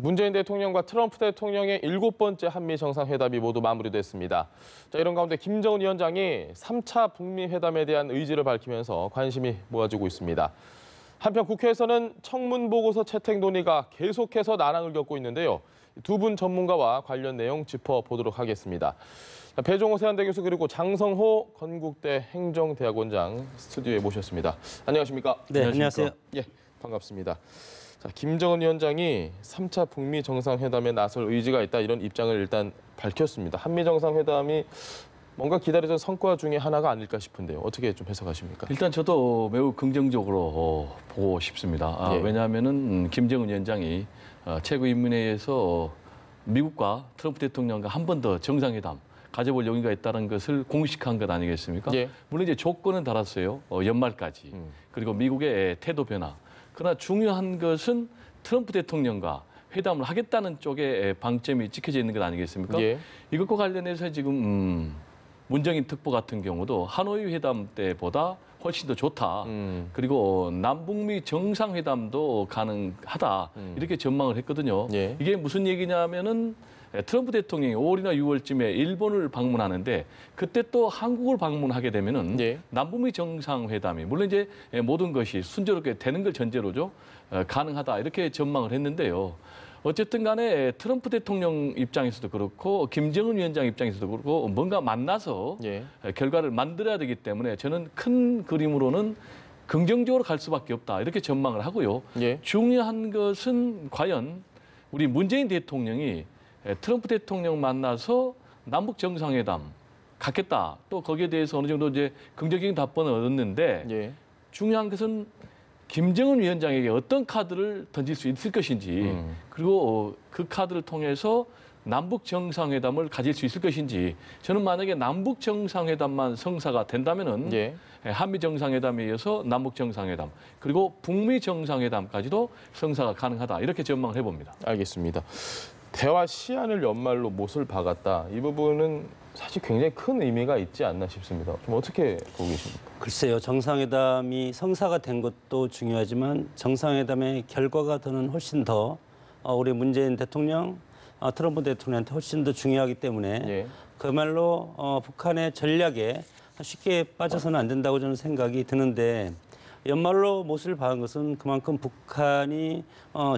문재인 대통령과 트럼프 대통령의 7번째 한미 정상회담이 모두 마무리됐습니다. 이런 가운데 김정은 위원장이 3차 북미 회담에 대한 의지를 밝히면서 관심이 모아지고 있습니다. 한편 국회에서는 청문 보고서 채택 논의가 계속해서 난항을 겪고 있는데요. 두 분 전문가와 관련 내용 짚어보도록 하겠습니다. 배종호 세한대 교수 그리고 장성호 건국대 행정대학원장 스튜디오에 모셨습니다. 안녕하십니까? 네, 안녕하세요. 예, 반갑습니다. 김정은 위원장이 3차 북미 정상회담에 나설 의지가 있다 이런 입장을 일단 밝혔습니다. 한미 정상회담이 뭔가 기다려진 성과 중에 하나가 아닐까 싶은데요. 어떻게 좀 해석하십니까? 일단 저도 매우 긍정적으로 보고 싶습니다. 예. 왜냐하면은 김정은 위원장이 최고인민회의에서 미국과 트럼프 대통령과 한 번 더 정상회담 가져볼 용의가 있다는 것을 공식한 것 아니겠습니까? 예. 물론 이제 조건은 달았어요. 연말까지. 그리고 미국의 태도 변화. 그러나 중요한 것은 트럼프 대통령과 회담을 하겠다는 쪽에 방점이 찍혀져 있는 것 아니겠습니까? 예. 이것과 관련해서 지금 문정인 특보 같은 경우도 하노이 회담 때보다 훨씬 더 좋다. 그리고 남북미 정상회담도 가능하다. 이렇게 전망을 했거든요. 예. 이게 무슨 얘기냐면은 트럼프 대통령이 5월이나 6월쯤에 일본을 방문하는데 그때 또 한국을 방문하게 되면은 예. 남북미 정상회담이 물론 이제 모든 것이 순조롭게 되는 걸 전제로죠. 가능하다. 이렇게 전망을 했는데요. 어쨌든 간에 트럼프 대통령 입장에서도 그렇고 김정은 위원장 입장에서도 그렇고 뭔가 만나서 예. 결과를 만들어야 되기 때문에 저는 큰 그림으로는 긍정적으로 갈 수밖에 없다. 이렇게 전망을 하고요. 예. 중요한 것은 과연 우리 문재인 대통령이 트럼프 대통령 만나서 남북 정상회담 갖겠다. 또 거기에 대해서 어느 정도 이제 긍정적인 답변을 얻었는데 예. 중요한 것은 김정은 위원장에게 어떤 카드를 던질 수 있을 것인지 그리고 그 카드를 통해서 남북 정상회담을 가질 수 있을 것인지 저는 만약에 남북 정상회담만 성사가 된다면은 예. 한미 정상회담에 이어서 남북 정상회담 그리고 북미 정상회담까지도 성사가 가능하다 이렇게 전망을 해봅니다. 알겠습니다. 대화 시한을 연말로 못을 박았다. 이 부분은 사실 굉장히 큰 의미가 있지 않나 싶습니다. 좀 어떻게 보고 계십니까? 글쎄요. 정상회담이 성사가 된 것도 중요하지만 정상회담의 결과가 저는 훨씬 더 우리 문재인 대통령, 트럼프 대통령한테 훨씬 더 중요하기 때문에 예. 그야말로 북한의 전략에 쉽게 빠져서는 안 된다고 저는 생각이 드는데 연말로 못을 박은 것은 그만큼 북한이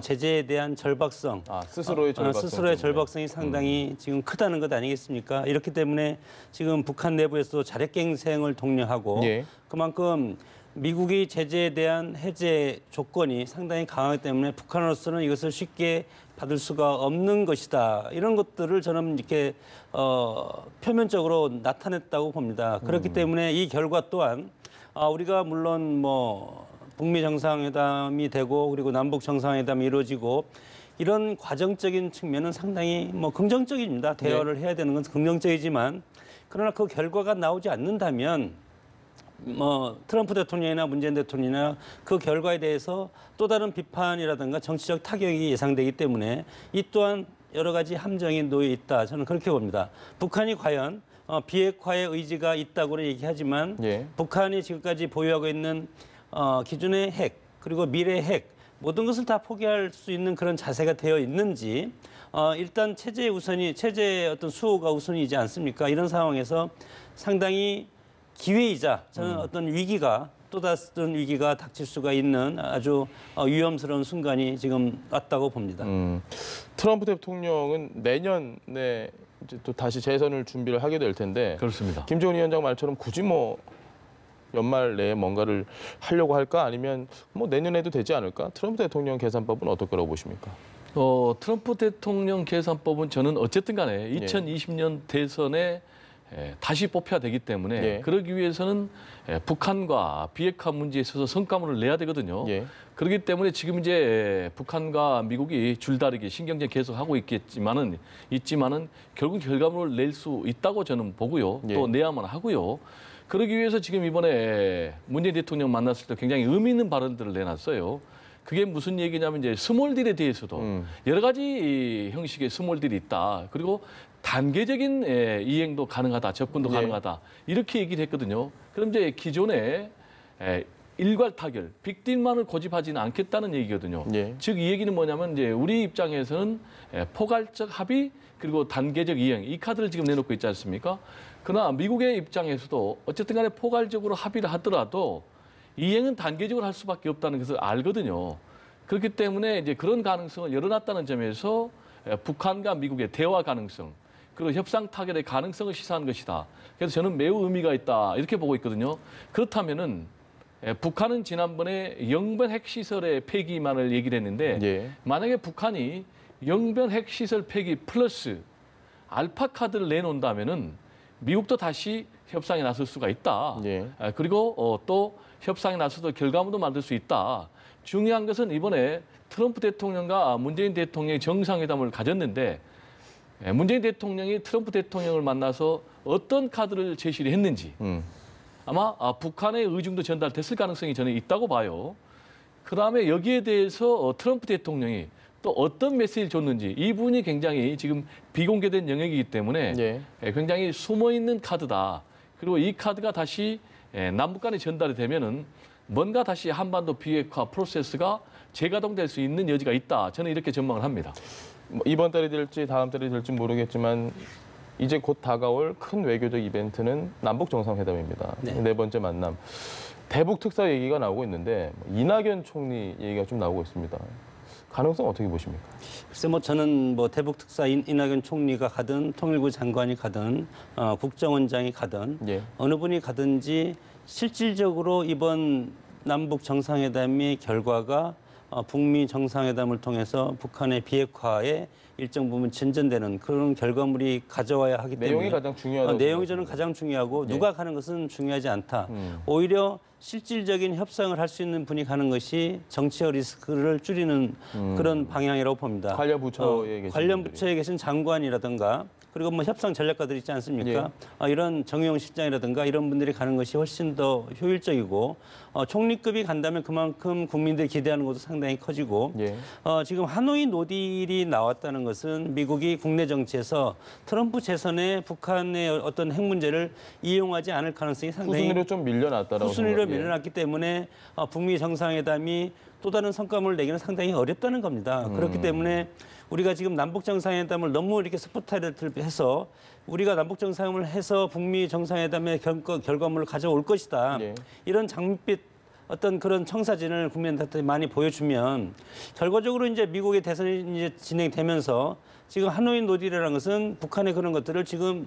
제재에 대한 절박성, 스스로의 절박성 스스로의 절박성이 상당히 지금 크다는 것 아니겠습니까? 이렇기 때문에 지금 북한 내부에서 자력갱생을 독려하고 예. 그만큼 미국이 제재에 대한 해제 조건이 상당히 강하기 때문에 북한으로서는 이것을 쉽게 받을 수가 없는 것이다. 이런 것들을 저는 이렇게 표면적으로 나타냈다고 봅니다. 그렇기 때문에 이 결과 또한 우리가 물론 뭐 북미 정상회담이 되고 그리고 남북 정상회담이 이루어지고 이런 과정적인 측면은 상당히 뭐 긍정적입니다. 대화를 해야 되는 건 긍정적이지만 그러나 그 결과가 나오지 않는다면 뭐 트럼프 대통령이나 문재인 대통령이나 그 결과에 대해서 또 다른 비판이라든가 정치적 타격이 예상되기 때문에 이 또한 여러 가지 함정이 놓여 있다. 저는 그렇게 봅니다. 북한이 과연 비핵화의 의지가 있다고는 얘기하지만 예. 북한이 지금까지 보유하고 있는 기존의 핵 그리고 미래 핵 모든 것을 다 포기할 수 있는 그런 자세가 되어 있는지 일단 체제의 어떤 수호가 우선이지 않습니까? 이런 상황에서 상당히 기회이자 저는 어떤 위기가 또 다른 위기가 닥칠 수가 있는 아주 위험스러운 순간이 지금 왔다고 봅니다. 트럼프 대통령은 내년에 이제 또 다시 재선을 준비를 하게 될 텐데 그렇습니다. 김정은 위원장 말처럼 굳이 뭐 연말 내에 뭔가를 하려고 할까 아니면 뭐 내년에도 되지 않을까? 트럼프 대통령 계산법은 어떨 거라고 보십니까? 트럼프 대통령 계산법은 저는 어쨌든 간에 2020년 대선에 다시 뽑혀야 되기 때문에 예. 그러기 위해서는 북한과 비핵화 문제에 있어서 성과물을 내야 되거든요. 예. 그렇기 때문에 지금 이제 북한과 미국이 줄다리기 신경전 계속 하고 있지만은 결국 결과물을 낼 수 있다고 저는 보고요. 예. 또 내야만 하고요. 그러기 위해서 지금 이번에 문재인 대통령 만났을 때 굉장히 의미 있는 발언들을 내놨어요. 그게 무슨 얘기냐면 이제 스몰딜에 대해서도 여러 가지 형식의 스몰딜이 있다. 그리고 단계적인 이행도 가능하다, 접근도 예. 가능하다. 이렇게 얘기를 했거든요. 그럼 이제 기존에 일괄 타결, 빅딜만을 고집하지는 않겠다는 얘기거든요. 예. 즉 이 얘기는 뭐냐면 이제 우리 입장에서는 포괄적 합의 그리고 단계적 이행 이 카드를 지금 내놓고 있지 않습니까? 그러나 미국의 입장에서도 어쨌든 간에 포괄적으로 합의를 하더라도 이행은 단계적으로 할 수밖에 없다는 것을 알거든요. 그렇기 때문에 이제 그런 가능성을 열어놨다는 점에서 북한과 미국의 대화 가능성 그리고 협상 타결의 가능성을 시사하는 것이다. 그래서 저는 매우 의미가 있다 이렇게 보고 있거든요. 그렇다면은 북한은 지난번에 영변 핵시설의 폐기만을 얘기를 했는데 예. 만약에 북한이 영변 핵시설 폐기 플러스 알파 카드를 내놓는다면은 미국도 다시 협상에 나설 수가 있다. 예. 그리고 또 협상에 나서도 결과물도 만들 수 있다. 중요한 것은 이번에 트럼프 대통령과 문재인 대통령이 정상회담을 가졌는데 문재인 대통령이 트럼프 대통령을 만나서 어떤 카드를 제시를 했는지 아마 북한의 의중도 전달됐을 가능성이 저는 있다고 봐요. 그다음에 여기에 대해서 트럼프 대통령이 또 어떤 메시지를 줬는지 이 부분이 굉장히 지금 비공개된 영역이기 때문에 예. 굉장히 숨어있는 카드다. 그리고 이 카드가 다시 남북 간에 전달이 되면은 뭔가 다시 한반도 비핵화 프로세스가 재가동될 수 있는 여지가 있다. 저는 이렇게 전망을 합니다. 뭐 이번 달이 될지 다음 달이 될지 모르겠지만 이제 곧 다가올 큰 외교적 이벤트는 남북 정상회담입니다. 네. 네 번째 만남. 대북 특사 얘기가 나오고 있는데 이낙연 총리 얘기가 좀 나오고 있습니다. 가능성 어떻게 보십니까? 글쎄 뭐 저는 뭐 대북 특사 이낙연 총리가 가든 통일부 장관이 가든 국정원장이 가든 예. 어느 분이 가든지 실질적으로 이번 남북 정상회담의 결과가 북미 정상회담을 통해서 북한의 비핵화에 일정 부분 진전되는 그런 결과물이 가져와야 하기 때문에 내용이 가장 중요하다고 내용이 저는 가장 중요하고 예. 누가 가는 것은 중요하지 않다. 오히려 실질적인 협상을 할 수 있는 분이 가는 것이 정치적 리스크를 줄이는 그런 방향이라고 봅니다. 관련 부처에 계신 관련 분들이. 부처에 계신 장관이라든가 그리고 뭐 협상 전략가들 있지 않습니까? 이런 정의용 실장이라든가 이런 분들이 가는 것이 훨씬 더 효율적이고 총리급이 간다면 그만큼 국민들이 기대하는 것도 상당히 커지고 예. 지금 하노이 노딜이 나왔다는 것은 미국이 국내 정치에서 트럼프 재선에 북한의 어떤 핵 문제를 이용하지 않을 가능성이 상당히 후순위로 좀 밀려났다라고 후순위로 생각- 예. 밀려났기 때문에 북미 정상회담이 또 다른 성과물을 내기는 상당히 어렵다는 겁니다. 그렇기 때문에 우리가 지금 남북 정상회담을 너무 이렇게 스포트라이트를 해서 우리가 남북 정상회담을 해서 북미 정상회담의 결과물을 가져올 것이다. 예. 이런 장밋빛 어떤 그런 청사진을 국민한테 많이 보여주면 결과적으로 이제 미국의 대선이 이제 진행되면서 지금 하노이 노딜이라는 것은 북한의 그런 것들을 지금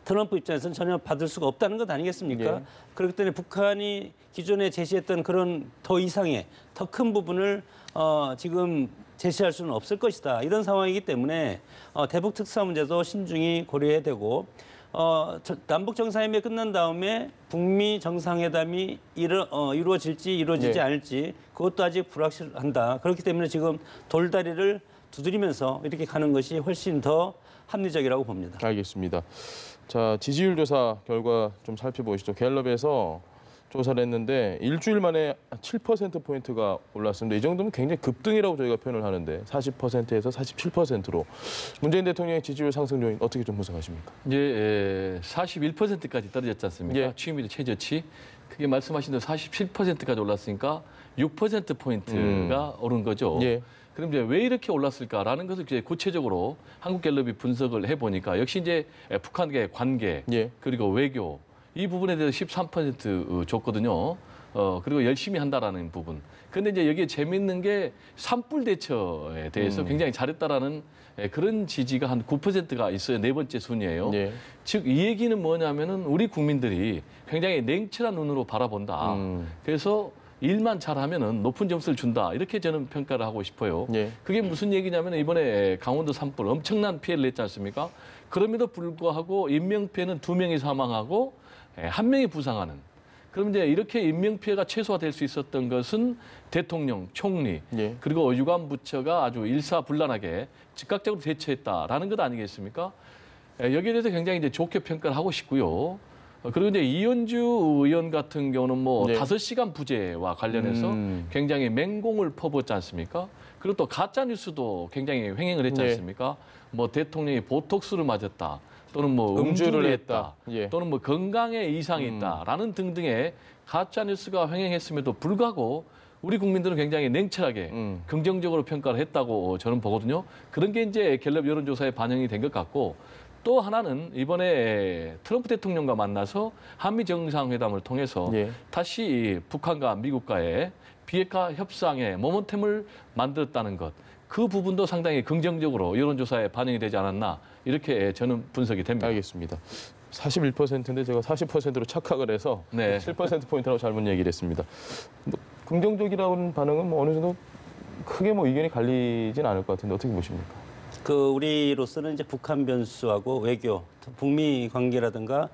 트럼프 입장에서는 전혀 받을 수가 없다는 것 아니겠습니까? 예. 그렇기 때문에 북한이 기존에 제시했던 그런 더 이상의 더 큰 부분을 지금 제시할 수는 없을 것이다. 이런 상황이기 때문에 대북 특사 문제도 신중히 고려해야 되고 남북 정상회담이 끝난 다음에 북미 정상회담이 이루어질지 이루어지지 예. 않을지 그것도 아직 불확실한다. 그렇기 때문에 지금 돌다리를 두드리면서 이렇게 가는 것이 훨씬 더 합리적이라고 봅니다. 알겠습니다. 자, 지지율 조사 결과 좀 살펴보시죠. 갤럽에서 조사를 했는데 일주일 만에 7%포인트가 올랐습니다. 이 정도면 굉장히 급등이라고 저희가 표현을 하는데 40%에서 47%로 문재인 대통령의 지지율 상승 요인 어떻게 좀 분석하십니까? 이제 41%까지 떨어졌지 않습니까? 예. 취임일 최저치. 그게 말씀하신 대로 47%까지 올랐으니까 6%포인트가 오른 거죠. 예. 그럼 이제 왜 이렇게 올랐을까라는 것을 이제 구체적으로 한국갤럽이 분석을 해보니까 역시 이제 북한과의 관계 예. 그리고 외교 이 부분에 대해서 13% 줬거든요. 그리고 열심히 한다라는 부분. 그런데 이제 여기에 재밌는 게 산불 대처에 대해서 굉장히 잘했다라는 그런 지지가 한 9%가 있어요. 네 번째 순위예요. 예. 즉 이 얘기는 뭐냐면은 우리 국민들이 굉장히 냉철한 눈으로 바라본다. 그래서 일만 잘하면은 높은 점수를 준다. 이렇게 저는 평가를 하고 싶어요. 예. 그게 무슨 얘기냐면 이번에 강원도 산불 엄청난 피해를 냈지 않습니까? 그럼에도 불구하고 인명피해는 2명이 사망하고 1명이 부상하는. 그럼 이제 이렇게 인명피해가 최소화될 수 있었던 것은 대통령, 총리, 예. 그리고 유관부처가 아주 일사불란하게 즉각적으로 대처했다라는 것 아니겠습니까? 여기에 대해서 굉장히 이제 좋게 평가를 하고 싶고요. 그리고 이제 이현주 의원 같은 경우는 뭐 네. 5시간 부재와 관련해서 굉장히 맹공을 퍼붓지 않습니까? 그리고 또 가짜 뉴스도 굉장히 횡행을 했지 네. 않습니까? 뭐 대통령이 보톡스를 맞았다. 또는 뭐 음주를 했다, 예. 또는 뭐 건강에 이상이 있다라는 등등의 가짜 뉴스가 횡행했음에도 불구하고 우리 국민들은 굉장히 냉철하게 긍정적으로 평가를 했다고 저는 보거든요. 그런 게 이제 갤럽 여론조사에 반영이 된 것 같고, 또 하나는 이번에 트럼프 대통령과 만나서 한미 정상회담을 통해서 예. 다시 북한과 미국과의 비핵화 협상의 모멘텀을 만들었다는 것, 그 부분도 상당히 긍정적으로 여론조사에 반영이 되지 않았나, 이렇게 저는 분석이 됩니다. 알겠습니다. 41%인데 제가 40%로 착각을 해서 네. 7%포인트라고 잘못 얘기를 했습니다. 뭐 긍정적이라는 반응은 뭐 어느 정도 크게 뭐 의견이 갈리진 않을 것 같은데 어떻게 보십니까? 우리로서는 이제 북한 변수하고 외교, 북미 관계라든가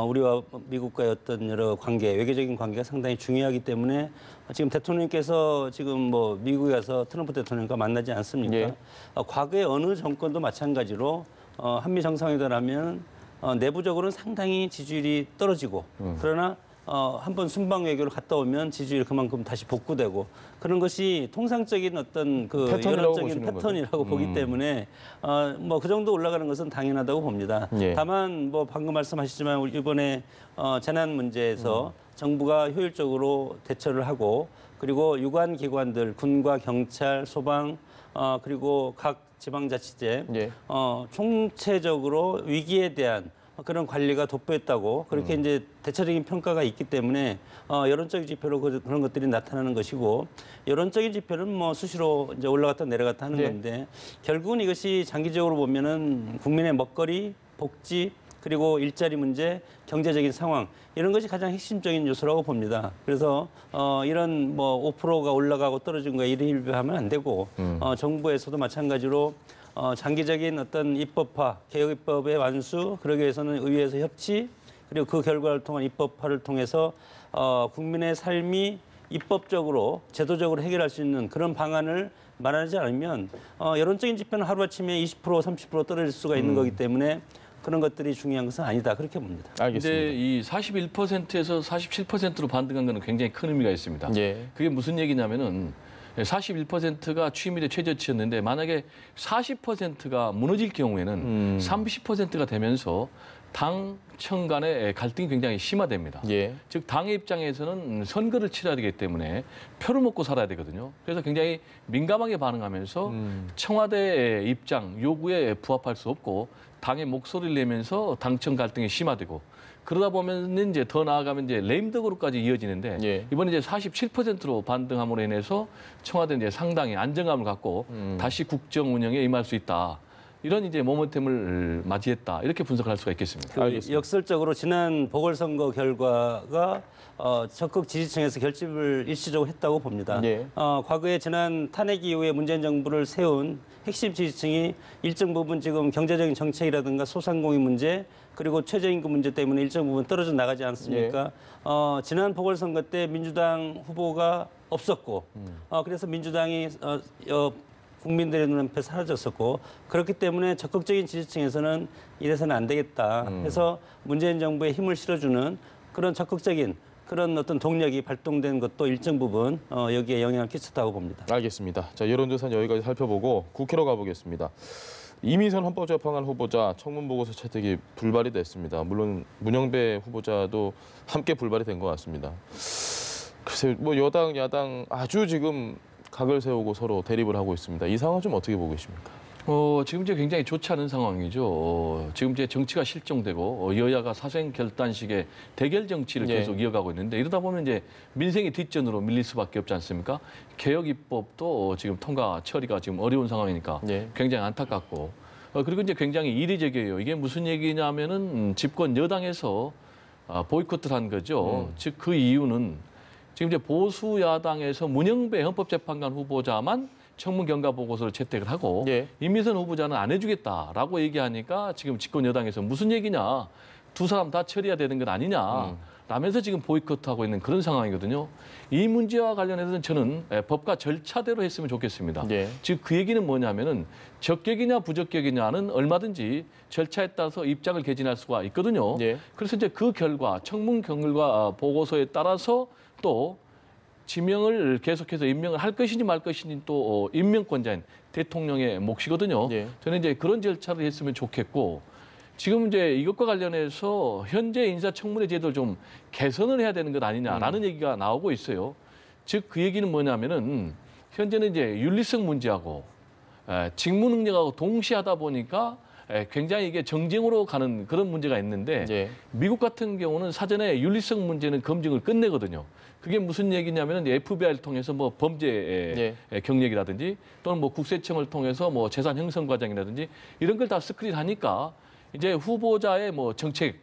우리와 미국과의 어떤 여러 관계, 외교적인 관계가 상당히 중요하기 때문에 지금 대통령께서 지금 뭐 미국에 가서 트럼프 대통령과 만나지 않습니까? 예. 과거의 어느 정권도 마찬가지로 한미 정상회담을 하면 내부적으로는 상당히 지지율이 떨어지고 그러나 한번 순방 외교를 갔다 오면 지지율이 그만큼 다시 복구되고 그런 것이 통상적인 어떤 그 패턴이라고 여론적인 보시는 패턴이라고 보기 때문에 뭐 그 정도 올라가는 것은 당연하다고 봅니다. 예. 다만 뭐 방금 말씀하셨지만 우리 이번에 재난 문제에서 정부가 효율적으로 대처를 하고 그리고 유관 기관들 군과 경찰, 소방 그리고 각 지방자치제 예. 총체적으로 위기에 대한 그런 관리가 돋보였다고 그렇게 이제 대체적인 평가가 있기 때문에 여론적인 지표로 그런 것들이 나타나는 것이고 여론적인 지표는 뭐 수시로 이제 올라갔다 내려갔다 하는 네. 건데 결국은 이것이 장기적으로 보면은 국민의 먹거리, 복지 그리고 일자리 문제, 경제적인 상황 이런 것이 가장 핵심적인 요소라고 봅니다. 그래서 이런 뭐 5%가 올라가고 떨어진 거에 일희일비하면 안 되고 정부에서도 마찬가지로 장기적인 어떤 입법화, 개혁 입법의 완수, 그러기 위해서는 의회에서 협치, 그리고 그 결과를 통한 입법화를 통해서 국민의 삶이 입법적으로, 제도적으로 해결할 수 있는 그런 방안을 마련하지 않으면 여론적인 지표는 하루아침에 20%, 30% 떨어질 수가 있는 거기 때문에 그런 것들이 중요한 것은 아니다. 그렇게 봅니다. 알겠습니다. 근데 이 41%에서 47%로 반등한 것은 굉장히 큰 의미가 있습니다. 예. 그게 무슨 얘기냐면은 41%가 취임일에 최저치였는데 만약에 40%가 무너질 경우에는 30%가 되면서 당청 간의 갈등이 굉장히 심화됩니다. 예. 즉 당의 입장에서는 선거를 치러야 되기 때문에 표를 먹고 살아야 되거든요. 그래서 굉장히 민감하게 반응하면서 청와대의 입장, 요구에 부합할 수 없고 당의 목소리를 내면서 당청 갈등이 심화되고 그러다 보면 이제 더 나아가면 이제 레임덕으로까지 이어지는데 예. 이번에 이제 47%로 반등함으로 인해서 청와대는 이제 상당히 안정감을 갖고 다시 국정 운영에 임할 수 있다. 이런 이제 모멘텀을 맞이했다. 이렇게 분석할 수가 있겠습니다. 알겠습니다. 역설적으로 지난 보궐선거 결과가 적극 지지층에서 결집을 일시적으로 했다고 봅니다. 예. 과거에 지난 탄핵 이후에 문재인 정부를 세운 핵심 지지층이 일정 부분 지금 경제적인 정책이라든가 소상공인 문제 그리고 최저임금 문제 때문에 일정 부분 떨어져 나가지 않습니까? 지난 보궐선거 때 민주당 후보가 없었고 그래서 민주당이 국민들의 눈앞에 사라졌었고 그렇기 때문에 적극적인 지지층에서는 이래서는 안 되겠다 해서 문재인 정부에 힘을 실어주는 그런 적극적인 그런 어떤 동력이 발동된 것도 일정 부분 여기에 영향을 끼쳤다고 봅니다. 알겠습니다. 자, 여론조사는 여기까지 살펴보고 국회로 가보겠습니다. 이미선 헌법재판관 후보자 청문보고서 채택이 불발이 됐습니다. 물론 문영배 후보자도 함께 불발이 된 것 같습니다. 글쎄요, 뭐 여당, 야당 아주 지금 각을 세우고 서로 대립을 하고 있습니다. 이 상황 좀 어떻게 보고 계십니까? 지금 이제 굉장히 좋지 않은 상황이죠. 지금 이제 정치가 실종되고 여야가 사생 결단식의 대결 정치를 예. 계속 이어가고 있는데 이러다 보면 이제 민생이 뒷전으로 밀릴 수밖에 없지 않습니까? 개혁 입법도 지금 통과 처리가 지금 어려운 상황이니까 예. 굉장히 안타깝고 그리고 이제 굉장히 이례적이에요. 이게 무슨 얘기냐면은 집권 여당에서 보이콧을 한 거죠. 즉 그 이유는 지금 이제 보수 야당에서 문영배 헌법재판관 후보자만 청문 경과 보고서를 채택을 하고 예. 임미선 후보자는 안 해주겠다라고 얘기하니까 지금 집권 여당에서 무슨 얘기냐, 두 사람 다 처리해야 되는 건 아니냐. 라면서 지금 보이콧하고 있는 그런 상황이거든요. 이 문제와 관련해서는 저는 법과 절차대로 했으면 좋겠습니다. 예. 즉 그 얘기는 뭐냐면은 적격이냐 부적격이냐는 얼마든지 절차에 따라서 입장을 개진할 수가 있거든요. 예. 그래서 이제 그 결과 청문 결과 보고서에 따라서 또 지명을 계속해서 임명을 할 것인지 말 것인지 또 임명권자인 대통령의 몫이거든요. 예. 저는 이제 그런 절차를 했으면 좋겠고 지금 이제 이것과 관련해서 현재 인사청문회 제도를 좀 개선을 해야 되는 것 아니냐라는 얘기가 나오고 있어요. 즉 그 얘기는 뭐냐면은 현재는 이제 윤리성 문제하고 직무 능력하고 동시하다 보니까 굉장히 이게 정쟁으로 가는 그런 문제가 있는데 예. 미국 같은 경우는 사전에 윤리성 문제는 검증을 끝내거든요. 그게 무슨 얘기냐면은 FBI를 통해서 뭐 범죄 경력이라든지 또는 뭐 국세청을 통해서 뭐 재산 형성 과정이라든지 이런 걸 다 스크린하니까 이제 후보자의 뭐 정책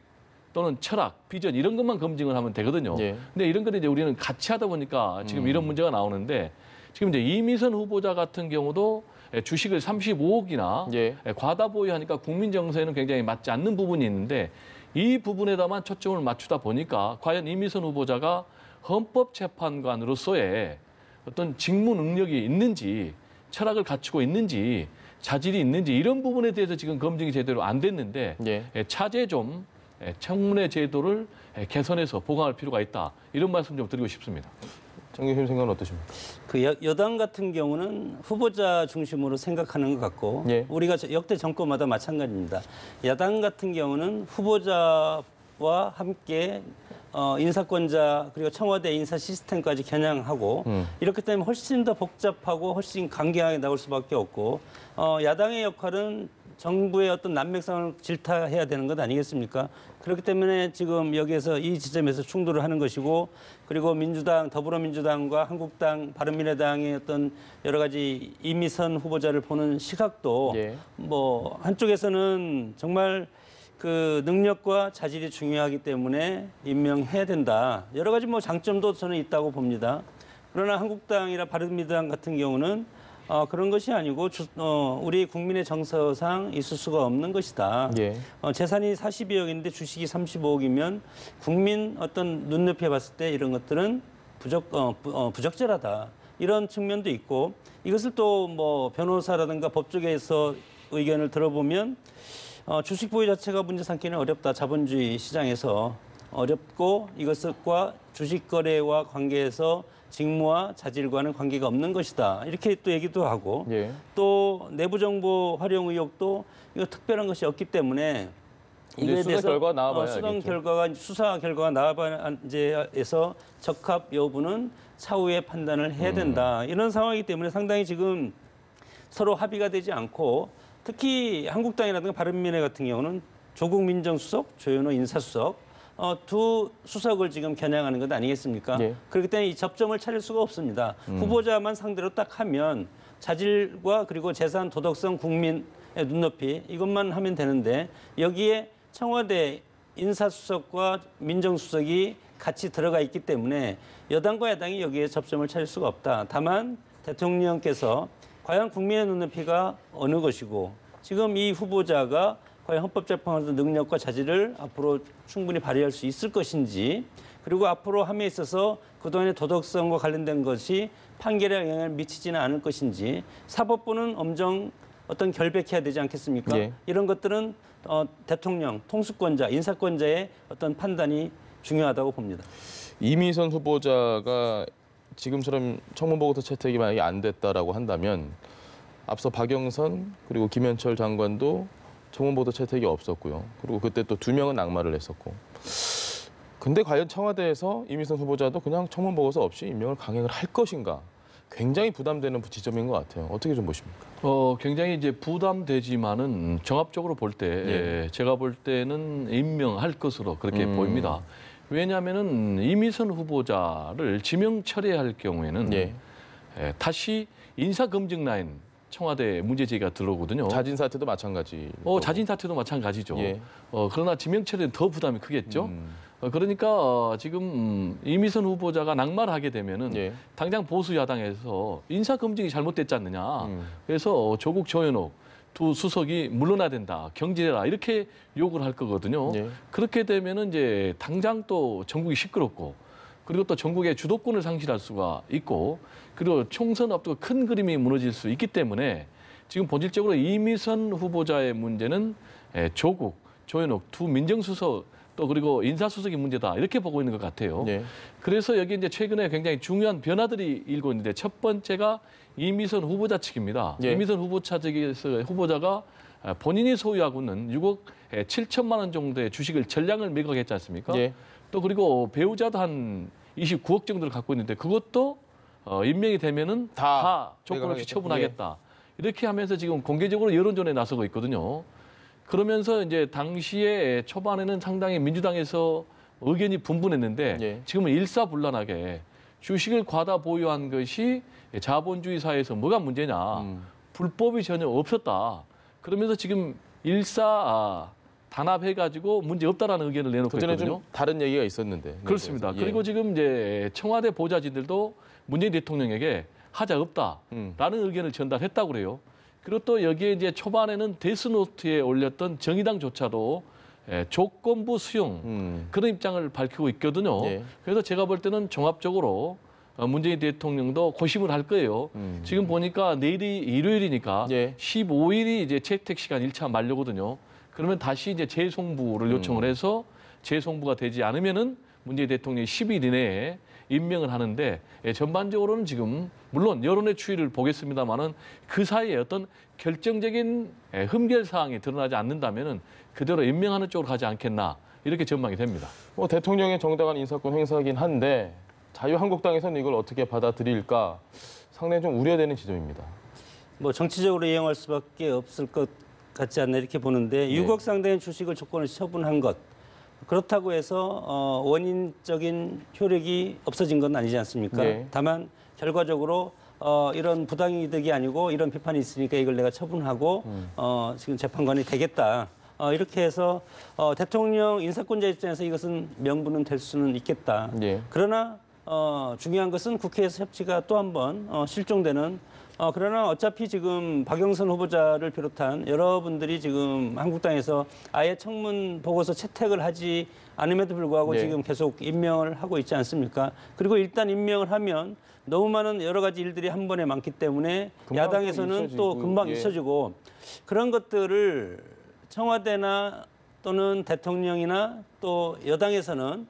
또는 철학, 비전 이런 것만 검증을 하면 되거든요. 예. 근데 이런 거를 이제 우리는 같이 하다 보니까 지금 이런 문제가 나오는데 지금 이제 이미선 후보자 같은 경우도 주식을 35억이나 예. 과다 보유하니까 국민 정서에는 굉장히 맞지 않는 부분이 있는데 이 부분에다만 초점을 맞추다 보니까 과연 이미선 후보자가 헌법재판관으로서의 어떤 직무 능력이 있는지 철학을 갖추고 있는지 자질이 있는지 이런 부분에 대해서 지금 검증이 제대로 안 됐는데 예. 차제 좀 청문회 제도를 개선해서 보강할 필요가 있다. 이런 말씀 좀 드리고 싶습니다. 장 교수님 생각은 어떠십니까? 그 여당 같은 경우는 후보자 중심으로 생각하는 것 같고 예. 우리가 역대 정권마다 마찬가지입니다. 야당 같은 경우는 후보자와 함께 인사권자 그리고 청와대 인사 시스템까지 겨냥하고 이렇기 때문에 훨씬 더 복잡하고 훨씬 강경하게 나올 수밖에 없고 야당의 역할은 정부의 어떤 난맥상을 질타해야 되는 것 아니겠습니까? 그렇기 때문에 지금 여기에서 이 지점에서 충돌을 하는 것이고 그리고 민주당, 더불어민주당과 한국당, 바른미래당의 어떤 여러 가지 이미선 후보자를 보는 시각도 예. 뭐 한쪽에서는 정말 그 능력과 자질이 중요하기 때문에 임명해야 된다. 여러 가지 뭐 장점도 저는 있다고 봅니다. 그러나 한국당이나 바른미래당 같은 경우는 그런 것이 아니고 우리 국민의 정서상 있을 수가 없는 것이다. 예. 재산이 42억인데 주식이 35억이면 국민 어떤 눈높이에 봤을 때 이런 것들은 부적절하다. 이런 측면도 있고 이것을 또 뭐 변호사라든가 법조계에서 의견을 들어보면 주식 보유 자체가 문제 삼기는 어렵다. 자본주의 시장에서 어렵고 이것과 주식 거래와 관계에서 직무와 자질과는 관계가 없는 것이다. 이렇게 또 얘기도 하고 예. 또 내부 정보 활용 의혹도 이거 특별한 것이 없기 때문에 이제 수사 결과가 나와봐야 알겠죠. 수사 결과가 나와봐야에서 적합 여부는 차후에 판단을 해야 된다. 이런 상황이기 때문에 상당히 지금 서로 합의가 되지 않고 특히 한국당이라든가 바른미래 같은 경우는 조국 민정수석, 조현호 인사수석 두 수석을 지금 겨냥하는 것 아니겠습니까? 예. 그렇기 때문에 이 접점을 찾을 수가 없습니다. 후보자만 상대로 딱 하면 자질과 그리고 재산, 도덕성, 국민의 눈높이 이것만 하면 되는데 여기에 청와대 인사수석과 민정수석이 같이 들어가 있기 때문에 여당과 야당이 여기에 접점을 찾을 수가 없다. 다만 대통령께서 과연 국민의 눈높이가 어느 것이고 지금 이 후보자가 과연 헌법재판관의 능력과 자질을 앞으로 충분히 발휘할 수 있을 것인지 그리고 앞으로 함에 있어서 그동안의 도덕성과 관련된 것이 판결에 영향을 미치지는 않을 것인지 사법부는 엄정 어떤 결백해야 되지 않겠습니까? 예. 이런 것들은 대통령, 통수권자, 인사권자의 어떤 판단이 중요하다고 봅니다. 이미선 후보자가 지금처럼 청문보고서 채택이 만약에 안 됐다라고 한다면 앞서 박영선 그리고 김현철 장관도 청문보도 채택이 없었고요. 그리고 그때 또 2명은 낙마를 했었고. 근데 과연 청와대에서 이미선 후보자도 그냥 청문보고서 없이 임명을 강행을 할 것인가? 굉장히 부담되는 지점인 것 같아요. 어떻게 좀 보십니까? 굉장히 이제 부담되지만은 종합적으로 볼 때 제가 볼 때는 임명할 것으로 그렇게 보입니다. 왜냐하면은 이미선 후보자를 지명 철회할 경우에는 다시 인사검증 라인 청와대 문제 제기가 들어오거든요. 자진 사퇴도 마찬가지. 자진 사퇴도 마찬가지죠. 예. 그러나 지명 철회는 더 부담이 크겠죠. 그러니까 지금 이미선 후보자가 낙마를 하게 되면은 당장 보수 야당에서 인사 검증이 잘못됐지 않느냐. 그래서 조국 조현옥 두 수석이 물러나야 된다, 경질해라 이렇게 요구를 할 거거든요. 그렇게 되면은 이제 당장 또 전국이 시끄럽고 그리고 또 전국의 주도권을 상실할 수가 있고 그리고 총선 앞두고 큰 그림이 무너질 수 있기 때문에 지금 본질적으로 이미선 후보자의 문제는 조국, 조현옥 두 민정수석 또 그리고 인사수석의 문제다 이렇게 보고 있는 것 같아요. 그래서 여기 이제 최근에 굉장히 중요한 변화들이 일고 있는데 첫 번째가 이미선 후보자 측입니다. 이미선 후보자 측에서 후보자가 본인이 소유하고 있는 6억 7천만 원 정도의 주식을 전량을 매각했지 않습니까? 예. 또 그리고 배우자도 한 29억 정도를 갖고 있는데 그것도 임명이 되면은 다 조건 없이 매각하겠다. 처분하겠다. 이렇게 하면서 지금 공개적으로 여론전에 나서고 있거든요. 그러면서 이제 당시에 초반에는 상당히 민주당에서 의견이 분분했는데 예. 지금은 일사불란하게 주식을 과다 보유한 것이 자본주의 사회에서 뭐가 문제냐. 불법이 전혀 없었다. 그러면서 지금 단합해가지고 문제 없다라는 의견을 내놓고 그전에 있거든요. 좀 다른 얘기가 있었는데. 네, 그렇습니다. 그래서, 예. 그리고 지금 이제 청와대 보좌진들도 문재인 대통령에게 하자 없다라는 의견을 전달했다고 그래요. 그리고 또 여기에 이제 초반에는 데스노트에 올렸던 정의당조차도 조건부 수용 그런 입장을 밝히고 있거든요. 예. 그래서 제가 볼 때는 종합적으로 문재인 대통령도 고심을 할 거예요. 지금 보니까 내일이 일요일이니까 예. 15일이 이제 채택 시간 1차 만료거든요. 그러면 다시 이제 재송부를 요청을 해서 재송부가 되지 않으면은 문재인 대통령이 10일 이내에 임명을 하는데 전반적으로는 지금 물론 여론의 추이를 보겠습니다만은 그 사이에 어떤 결정적인 흠결 사항이 드러나지 않는다면은 그대로 임명하는 쪽으로 가지 않겠나 이렇게 전망이 됩니다. 뭐 대통령의 정당한 인사권 행사이긴 한데 자유한국당에서는 이걸 어떻게 받아들일까 상당히 좀 우려되는 지점입니다. 뭐 정치적으로 이용할 수밖에 없을 것 같지 않나 이렇게 보는데 6억 상당의 주식을 조건 없이 처분한 것 그렇다고 해서 원인적인 효력이 없어진 건 아니지 않습니까? 네. 다만 결과적으로 이런 부당이득이 아니고 이런 비판이 있으니까 이걸 내가 처분하고 지금 재판관이 되겠다. 이렇게 해서 대통령 인사권자 입장에서 이것은 명분은 될 수는 있겠다. 예. 그러나 중요한 것은 국회에서 협치가 또 한 번 실종되는 그러나 어차피 지금 박영선 후보자를 비롯한 여러분들이 지금 한국당에서 아예 청문 보고서 채택을 하지 않음에도 불구하고 네. 지금 계속 임명을 하고 있지 않습니까? 그리고 일단 임명을 하면 너무 많은 여러 가지 일들이 한 번에 많기 때문에 금방 야당에서는 또 또 금방 예. 잊혀지고 그런 것들을 청와대나 또는 대통령이나 또 여당에서는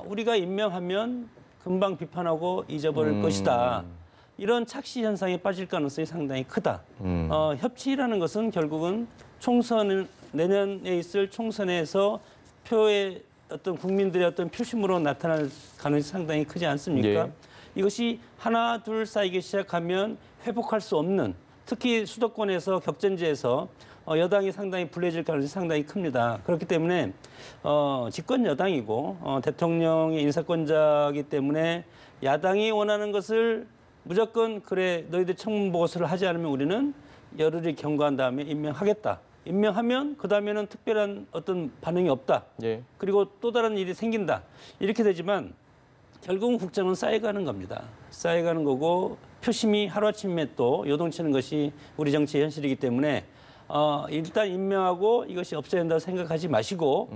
우리가 임명하면 금방 비판하고 잊어버릴 것이다. 이런 착시 현상에 빠질 가능성이 상당히 크다. 협치라는 것은 결국은 내년에 있을 총선에서 표의 어떤 국민들의 어떤 표심으로 나타날 가능성이 상당히 크지 않습니까? 예. 이것이 하나 둘 쌓이기 시작하면 회복할 수 없는 특히 수도권에서 격전지에서 여당이 상당히 불리해질 가능성이 상당히 큽니다. 그렇기 때문에 집권 여당이고 대통령의 인사권자이기 때문에 야당이 원하는 것을 무조건 그래 너희들 청문 보고서를 하지 않으면 우리는 열흘이 경과한 다음에 임명하겠다. 임명하면 그다음에는 특별한 어떤 반응이 없다. 예. 그리고 또 다른 일이 생긴다. 이렇게 되지만 결국은 국정은 쌓여가는 겁니다. 쌓여가는 거고 표심이 하루아침에 또 요동치는 것이 우리 정치의 현실이기 때문에 일단 임명하고 이것이 없어야 된다고 생각하지 마시고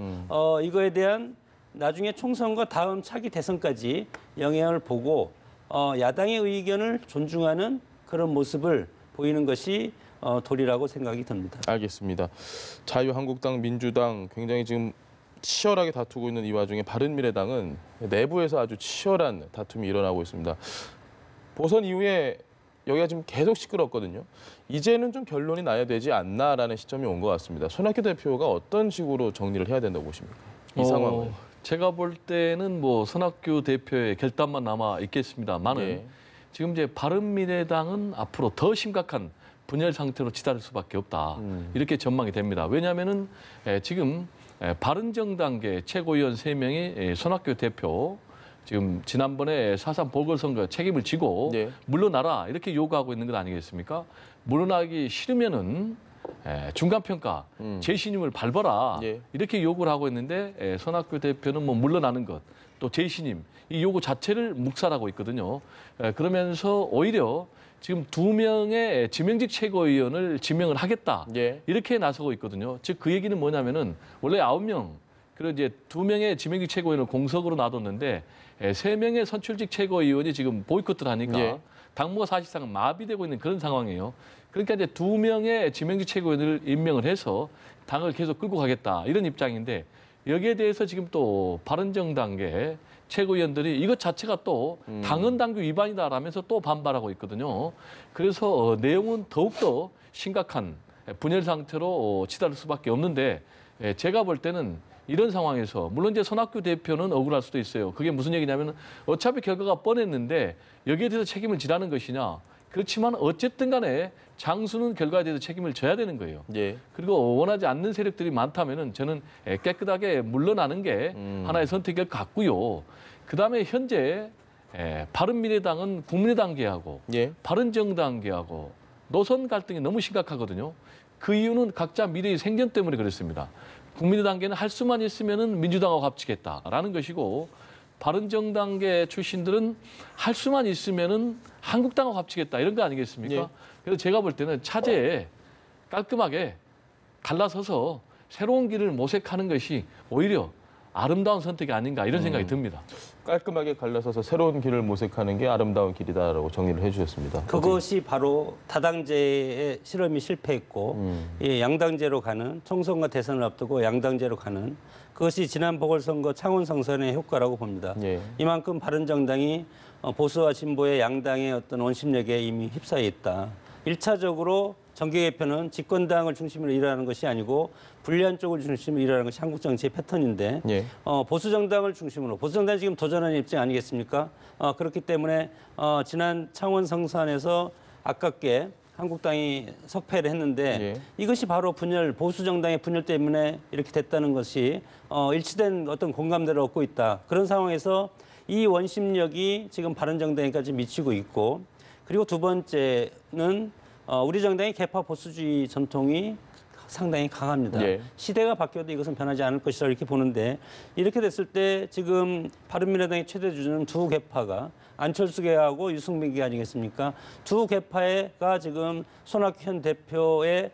이거에 대한 나중에 총선과 다음 차기 대선까지 영향을 보고 야당의 의견을 존중하는 그런 모습을 보이는 것이 도리라고 생각이 듭니다. 알겠습니다. 자유한국당, 민주당 굉장히 지금 치열하게 다투고 있는 이 와중에 바른미래당은 내부에서 아주 치열한 다툼이 일어나고 있습니다. 보선 이후에 여기가 지금 계속 시끄럽거든요. 이제는 좀 결론이 나야 되지 않나라는 시점이 온 것 같습니다. 손학규 대표가 어떤 식으로 정리를 해야 된다고 보십니까? 이 상황을. 제가 볼 때는 뭐 손학규 대표의 결단만 남아 있겠습니다만은 예. 지금 이제 바른미래당은 앞으로 더 심각한 분열 상태로 치달을 수밖에 없다. 이렇게 전망이 됩니다. 왜냐하면은 지금 바른정당계 최고위원 3명이 손학규 대표 지금 지난번에 4.3 보궐선거 책임을 지고 예. 물러나라 이렇게 요구하고 있는 것 아니겠습니까? 물러나기 싫으면은 중간평가, 재신임을 밟아라 예. 이렇게 요구를 하고 있는데 손학규 대표는 뭐 물러나는 것, 또 재신임 이 요구 자체를 묵살하고 있거든요. 그러면서 오히려 지금 2명의 지명직 최고위원을 지명을 하겠다 예. 이렇게 나서고 있거든요. 즉 그 얘기는 뭐냐면은 원래 9명 그리고 이제 2명의 지명직 최고위원을 공석으로 놔뒀는데 3명의 선출직 최고위원이 지금 보이콧을 하니까 예. 당무가 사실상 마비되고 있는 그런 상황이에요. 그러니까 이제 2명의 지명직 최고위원을 임명을 해서 당을 계속 끌고 가겠다 이런 입장인데 여기에 대해서 지금 또 바른정당계 최고위원들이 이것 자체가 또 당헌당규 위반이다라면서 또 반발하고 있거든요. 그래서 내용은 더욱더 심각한 분열 상태로 치달을 수밖에 없는데 제가 볼 때는 이런 상황에서 물론 이제 손학규 대표는 억울할 수도 있어요. 그게 무슨 얘기냐면 어차피 결과가 뻔했는데 여기에 대해서 책임을 지라는 것이냐. 그렇지만 어쨌든 간에 장수는 결과에 대해서 책임을 져야 되는 거예요. 예. 그리고 원하지 않는 세력들이 많다면은 저는 깨끗하게 물러나는 게 하나의 선택일 것 같고요. 그다음에 현재 바른미래당은 국민의당계하고 예. 바른정당계하고 노선 갈등이 너무 심각하거든요. 그 이유는 각자 미래의 생존 때문에 그렇습니다. 국민의당계는 할 수만 있으면은 민주당하고 합치겠다라는 것이고 바른정당계 출신들은 할 수만 있으면은 한국당하고 합치겠다 이런 거 아니겠습니까? 예. 그래서 제가 볼 때는 차제에 깔끔하게 갈라서서 새로운 길을 모색하는 것이 오히려 아름다운 선택이 아닌가 이런 생각이 듭니다. 깔끔하게 갈라서서 새로운 길을 모색하는 게 아름다운 길이다라고 정리를 해주셨습니다. 그것이 바로 다당제의 실험이 실패했고 양당제로 가는 총선과 대선을 앞두고 양당제로 가는 그것이 지난 보궐선거 창원 성선의 효과라고 봅니다. 예. 이만큼 바른정당이 보수와 진보의 양당의 어떤 원심력에 이미 휩싸여 있다. 1차적으로 정계 개편은 집권당을 중심으로 일하는 것이 아니고 불리한 쪽을 중심으로 일하는 것이 한국 정치의 패턴인데 예. 보수 정당을 중심으로 보수 정당이 지금 도전하는 입장 아니겠습니까? 그렇기 때문에 지난 창원 성산에서 아깝게 한국당이 석패를 했는데 예. 이것이 바로 분열 보수 정당의 분열 때문에 이렇게 됐다는 것이 일치된 어떤 공감대를 얻고 있다. 그런 상황에서 이 원심력이 지금 바른정당에까지 미치고 있고 그리고 두 번째는 우리 정당의 개파 보수주의 전통이 상당히 강합니다. 예. 시대가 바뀌어도 이것은 변하지 않을 것이라 이렇게 보는데 이렇게 됐을 때 지금 바른미래당의 최대 주자는 두 개파가 안철수계하고 유승민계 아니겠습니까? 두 개파가 지금 손학규 현 대표의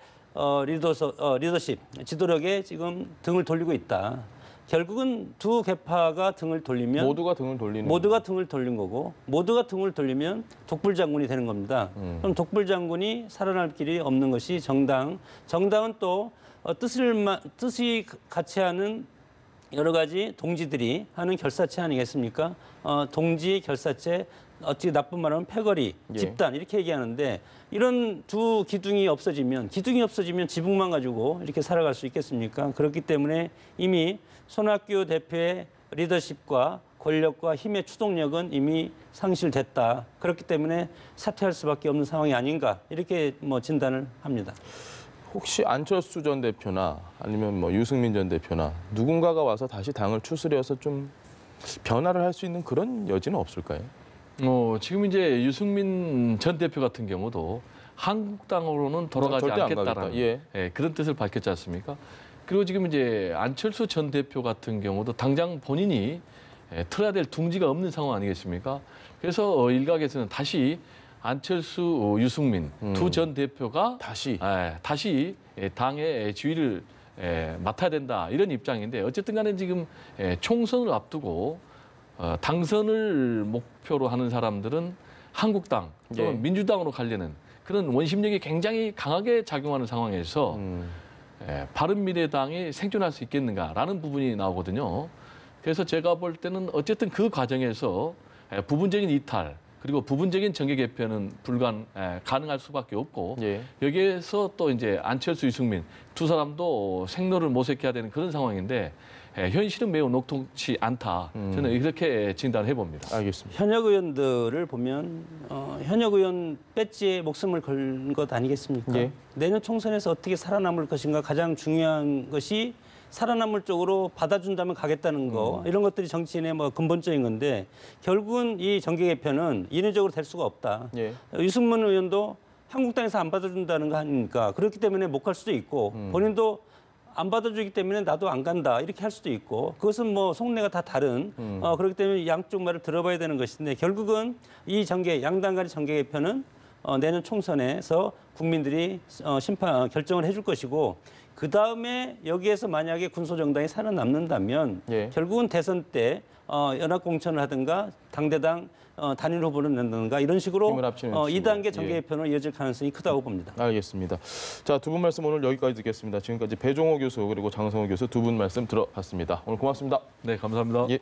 리더십, 지도력에 지금 등을 돌리고 있다. 결국은 두 개파가 등을 돌리면 모두가 등을 돌리는 모두가 등을 돌린 거고 모두가 등을 돌리면 독불장군이 되는 겁니다. 그럼 독불장군이 살아날 길이 없는 것이 정당. 정당은 또 뜻이 같이 하는 여러 가지 동지들이 하는 결사체 아니겠습니까? 동지 결사체 어떻게 나쁜 말하면 패거리, 예. 집단 이렇게 얘기하는데 이런 두 기둥이 없어지면 지붕만 가지고 이렇게 살아갈 수 있겠습니까? 그렇기 때문에 이미 손학규 대표의 리더십과 권력과 힘의 추동력은 이미 상실됐다. 그렇기 때문에 사퇴할 수밖에 없는 상황이 아닌가 이렇게 진단을 합니다. 혹시 안철수 전 대표나 아니면 유승민 전 대표나 누군가가 와서 다시 당을 추스려서 좀 변화를 할 수 있는 그런 여지는 없을까요? 지금 이제 유승민 전 대표 같은 경우도 한국당으로는 돌아가지 절대 안 않겠다라는 가겠다. 예. 그런 뜻을 밝혔지 않습니까? 그리고 지금 이제 안철수 전 대표 같은 경우도 당장 본인이 틀어야 될 둥지가 없는 상황 아니겠습니까? 그래서 일각에서는 다시 안철수, 유승민 두 전 대표가 다시 당의 지위를 맡아야 된다 이런 입장인데 어쨌든 간에 지금 총선을 앞두고 당선을 목표로 하는 사람들은 한국당 또는 예. 민주당으로 가려는 그런 원심력이 굉장히 강하게 작용하는 상황에서 바른미래당이 생존할 수 있겠는가라는 부분이 나오거든요. 그래서 제가 볼 때는 어쨌든 그 과정에서 부분적인 이탈 그리고 부분적인 정계 개편은 가능할 수밖에 없고 예. 여기에서 또 이제 안철수, 유승민 두 사람도 생로를 모색해야 되는 그런 상황인데 현실은 매우 녹록치 않다. 저는 이렇게 진단해 봅니다. 알겠습니다. 현역 의원들을 보면 현역 의원 배지에 목숨을 건 것 아니겠습니까? 예. 내년 총선에서 어떻게 살아남을 것인가 가장 중요한 것이 살아남을 쪽으로 받아준다면 가겠다는 거 이런 것들이 정치인의 근본적인 건데 결국은 이 정계 개편은 인위적으로 될 수가 없다. 예. 유승민 의원도 한국당에서 안 받아준다는 거 아닙니까? 그렇기 때문에 못 갈 수도 있고 본인도 안 받아주기 때문에 나도 안 간다 이렇게 할 수도 있고 그것은 속내가 다 다른 그렇기 때문에 양쪽 말을 들어봐야 되는 것인데 결국은 이 양당 간의 정계 개편은 내년 총선에서 국민들이 결정을 해줄 것이고 그 다음에 여기에서 만약에 군소정당이 살아남는다면 예. 결국은 대선 때 연합공천을 하든가 당대당 단일 후보를 낸다든가 이런 식으로 힘을 합치는 2단계 정계 예. 개편으로 이어질 가능성이 크다고 봅니다. 알겠습니다. 자, 두 분 말씀 오늘 여기까지 듣겠습니다. 지금까지 배종호 교수 그리고 장성호 교수 두 분 말씀 들어봤습니다. 오늘 고맙습니다. 네, 감사합니다. 예.